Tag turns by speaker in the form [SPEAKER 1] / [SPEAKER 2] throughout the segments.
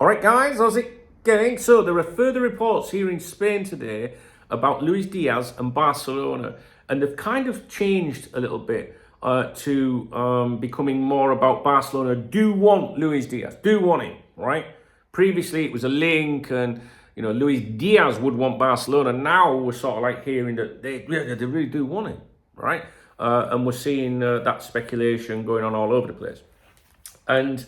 [SPEAKER 1] All right, guys, how's it going? So there are further reports here in Spain today about Luis Diaz and Barcelona, and they've kind of changed a little bit to becoming more about Barcelona do want Luis Diaz, do want him, right? Previously, it was a link, and Luis Diaz would want Barcelona. Now we're sort of like hearing that they really do want him, right? And we're seeing that speculation going on all over the place. And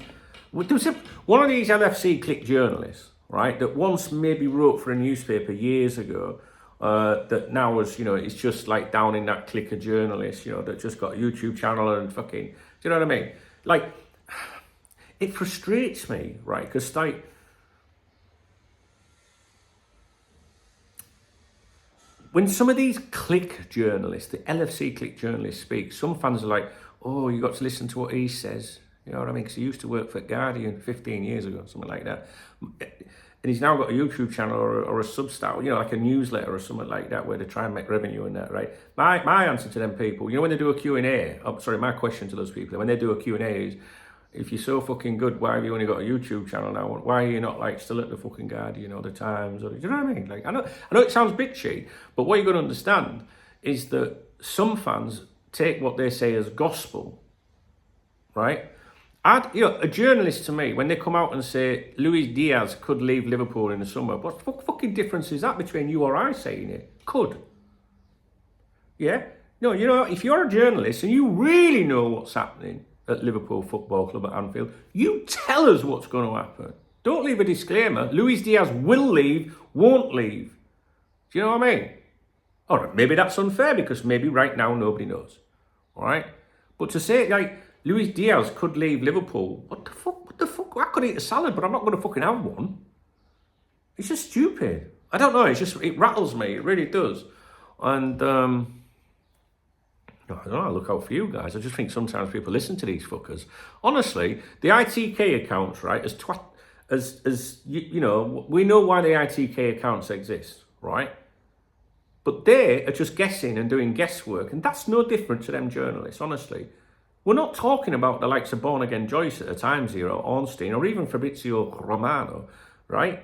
[SPEAKER 1] there was one of these LFC Clique journalists, right, that once maybe wrote for a newspaper years ago, that now is, it's just like down in that clique of journalists, that just got a YouTube channel and fucking, do you know what I mean? Like, it frustrates me, right, because like, when some of these clique journalists, the LFC clique journalists speak, some fans are like, oh, you got to listen to what he says. You know what I mean? Because he used to work for Guardian 15 years ago, something like that. And he's now got a YouTube channel or a Substack, like a newsletter or something like that, where they try and make revenue and that, right? My answer to them people, when they do a Q&A, my question to those people, when they do a Q&A is, if you're so fucking good, why have you only got a YouTube channel now? Why are you not like still at the fucking Guardian or the Times? Or, do you know what I mean? Like, I know it sounds bitchy, but what you've got to understand is that some fans take what they say as gospel, right? A journalist to me, when they come out and say Luis Diaz could leave Liverpool in the summer, what fucking difference is that between you or I saying it? Could. Yeah? No, if you're a journalist and you really know what's happening at Liverpool Football Club at Anfield, you tell us what's going to happen. Don't leave a disclaimer. Luis Diaz will leave, won't leave. Do you know what I mean? All right, maybe that's unfair because maybe right now nobody knows. All right? But to say, like, Luis Diaz could leave Liverpool. What the fuck? I could eat a salad, but I'm not going to fucking have one. It's just stupid. I don't know. It rattles me. It really does. And, I don't know. I look out for you guys. I just think sometimes people listen to these fuckers. Honestly, the ITK accounts, right, we know why the ITK accounts exist, right? But they are just guessing and doing guesswork, and that's no different to them journalists, honestly. We're not talking about the likes of Born Again Joyce at a time zero, Ornstein, or even Fabrizio Romano, right?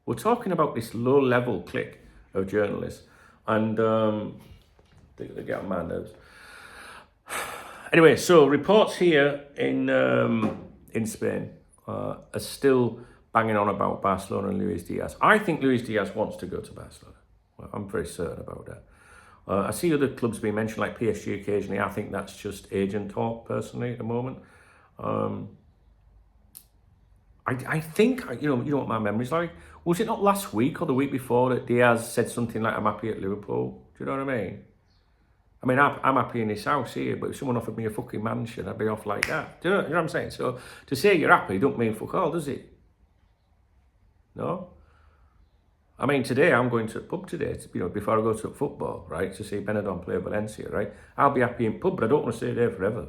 [SPEAKER 1] We're talking about this low-level clique of journalists, and they get on my nerves. Anyway, so reports here in Spain are still banging on about Barcelona and Luis Diaz. I think Luis Diaz wants to go to Barcelona. Well, I'm very certain about that. I see other clubs being mentioned, like PSG occasionally. I think that's just agent talk, personally, at the moment. I think, you know what my memory's like? Was it not last week or the week before that Diaz said something like, I'm happy at Liverpool? Do you know what I mean? I mean, I'm happy in this house here, but if someone offered me a fucking mansion, I'd be off like that. Do you know what I'm saying? So to say you're happy don't mean fuck all, does it? No? I mean, today I'm going to the pub today, before I go to football, right, to see Benidorm play Valencia, right? I'll be happy in pub, but I don't want to stay there forever.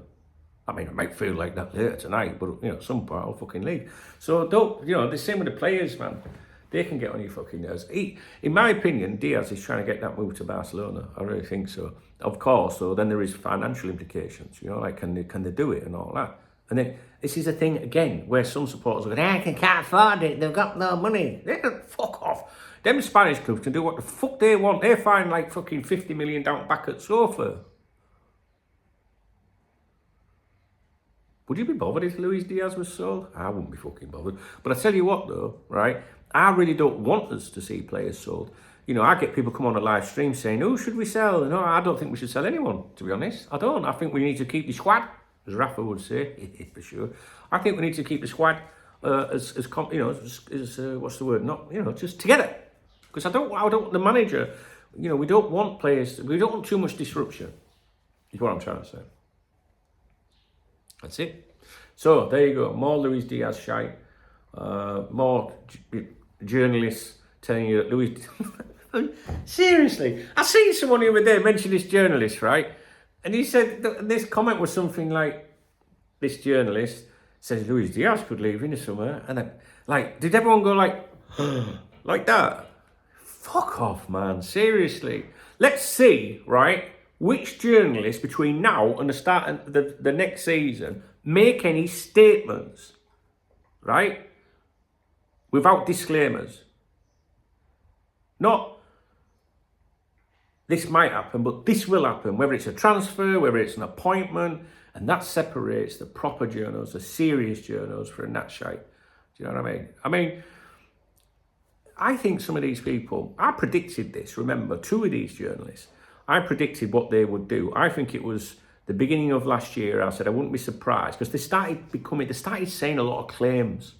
[SPEAKER 1] I mean, I might feel like that later tonight, but, at some point I'll fucking leave. So don't, the same with the players, man. They can get on your fucking nerves. In my opinion, Diaz is trying to get that move to Barcelona. I really think so. Of course, so then there is financial implications, like can they do it and all that. And then this is a thing, again, where some supporters are going, they can't afford it, they've got no money. They can fuck off. Them Spanish clubs can do what the fuck they want. They find like fucking 50 million down back at sofa. Would you be bothered if Luis Diaz was sold? I wouldn't be fucking bothered. But I tell you what though, right? I really don't want us to see players sold. I get people come on a live stream saying, who should we sell? No, I don't think we should sell anyone, to be honest. I don't. I think we need to keep the squad, as Rafa would say, for sure. I think we need to keep the squad what's the word? Not, just together. Because I don't want the manager, we don't want players, we don't want too much disruption, is what I'm trying to say. That's it. So, there you go. More Luis Diaz shite. More journalists telling you that Luis... Seriously. I seen someone the other day mention this journalist, right? And he said, this comment was something like, this journalist says Luis Diaz could leave in the summer. And then, did everyone go like, like that? Fuck off, man. Seriously. Let's see, right, which journalist between now and the start of the next season make any statements, right, without disclaimers. Not, this might happen, but this will happen, whether it's a transfer, whether it's an appointment, and that separates the proper journos, the serious journos for a nat shite. Do you know what I mean? I mean, I think some of these people, I predicted this, remember, 2 of these journalists, I predicted what they would do. I think it was the beginning of last year, I said I wouldn't be surprised, because they started saying a lot of claims.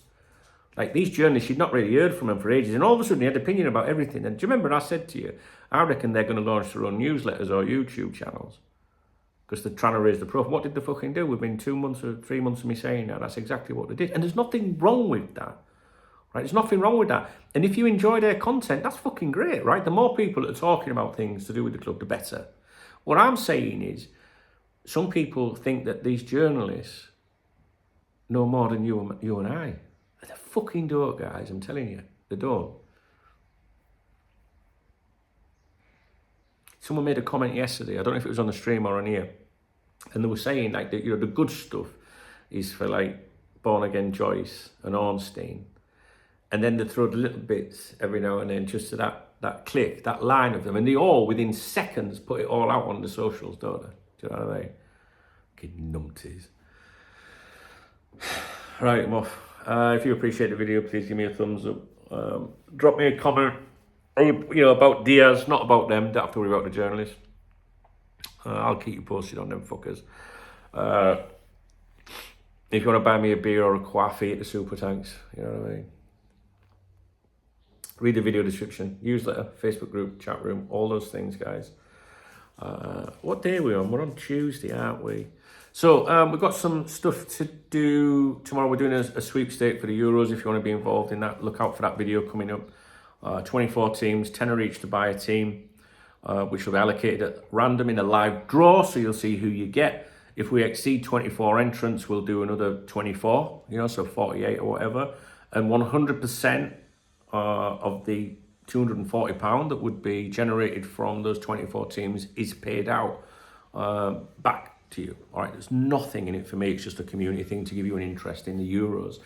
[SPEAKER 1] Like, these journalists, you'd not really heard from them for ages, and all of a sudden they had opinion about everything. And do you remember I said to you, I reckon they're going to launch their own newsletters or YouTube channels, because they're trying to raise the profile. What did they fucking do? Within 2 months or 3 months of me saying that, that's exactly what they did. And there's nothing wrong with that, right? There's nothing wrong with that. And if you enjoy their content, that's fucking great, right? The more people that are talking about things to do with the club, the better. What I'm saying is, some people think that these journalists know more than you and I. They fucking don't, guys, I'm telling you. They don't. Someone made a comment yesterday, I don't know if it was on the stream or on here, and they were saying, like, that, you know, the good stuff is for, like, Born Again Joyce and Ornstein, and then they throw the little bits every now and then just to that clique, that line of them, and they all, within seconds, put it all out on the socials, don't they? Do you know what I mean? Fucking numpties. Right, I'm off. If you appreciate the video, please give me a thumbs up. Drop me a comment, you know, about Diaz, not about them. Don't have to worry about the journalists. I'll keep you posted on them fuckers. If you want to buy me a beer or a coffee at the super tanks, you know what I mean? Read the video description, newsletter, Facebook group, chat room, all those things, guys. What day are we on? We're on Tuesday, aren't we? So we've got some stuff to do tomorrow. We're doing a sweepstake for the Euros. If you want to be involved in that, look out for that video coming up. 24 teams, 10 each to buy a team, which will be allocated at random in a live draw. So you'll see who you get. If we exceed 24 entrants, we'll do another 24, you know, so 48 or whatever. And 100% of the £240 that would be generated from those 24 teams is paid out back to you. All right, there's nothing in it for me. It's just a community thing to give you an interest in the Euros.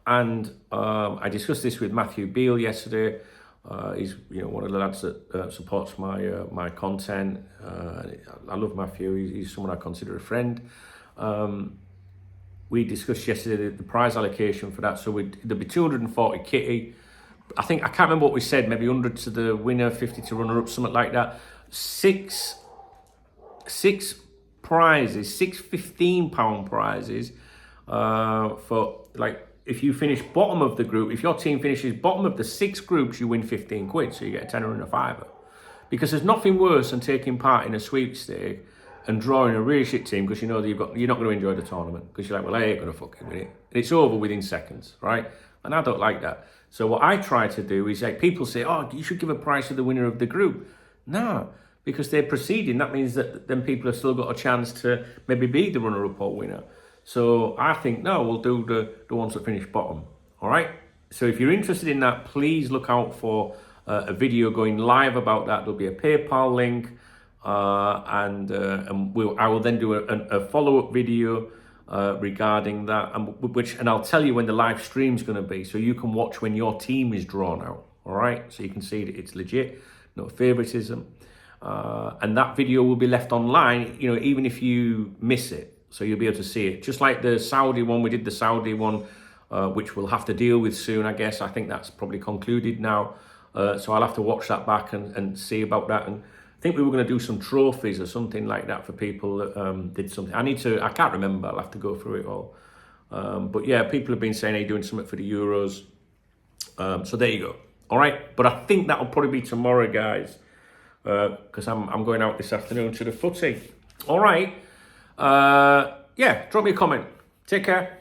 [SPEAKER 1] And I discussed this with Matthew Beale yesterday. He's, you know, one of the lads that supports my content. I love Matthew. He's someone I consider a friend. We discussed yesterday the prize allocation for that. So there'll be 240 kitty. I can't remember what we said, maybe 100 to the winner, 50 to runner-up, something like that. Six prizes, 6 £15 prizes for, like, if you finish bottom of the group, if your team finishes bottom of the 6 groups, you win 15 quid, so you get a tenner and a fiver. Because there's nothing worse than taking part in a sweepstake and drawing a really shit team because you know that you're not going to enjoy the tournament because you're like, well, I ain't going to fucking win it. And it's over within seconds, right? And I don't like that. So what I try to do is, like, people say, oh, you should give a prize to the winner of the group. No, because they're proceeding. That means that then people have still got a chance to maybe be the runner-up or winner. So I think, no, we'll do the ones that finish bottom. All right? So if you're interested in that, please look out for a video going live about that. There'll be a PayPal link, and I will then do a follow-up video regarding that, and I'll tell you when the live stream's going to be, so you can watch when your team is drawn out. All right? So you can see that it's legit, no favoritism. And that video will be left online, you know, even if you miss it. So you'll be able to see it. Just like the Saudi one, we did the Saudi one, which we'll have to deal with soon, I guess. I think that's probably concluded now. So I'll have to watch that back and see about that. And I think we were going to do some trophies or something like that for people that did something. I can't remember. I'll have to go through it all. But yeah, people have been saying, hey, doing something for the Euros. So there you go. All right. But I think that'll probably be tomorrow, guys. Because I'm going out this afternoon to the footy. All right. Yeah, drop me a comment. Take care.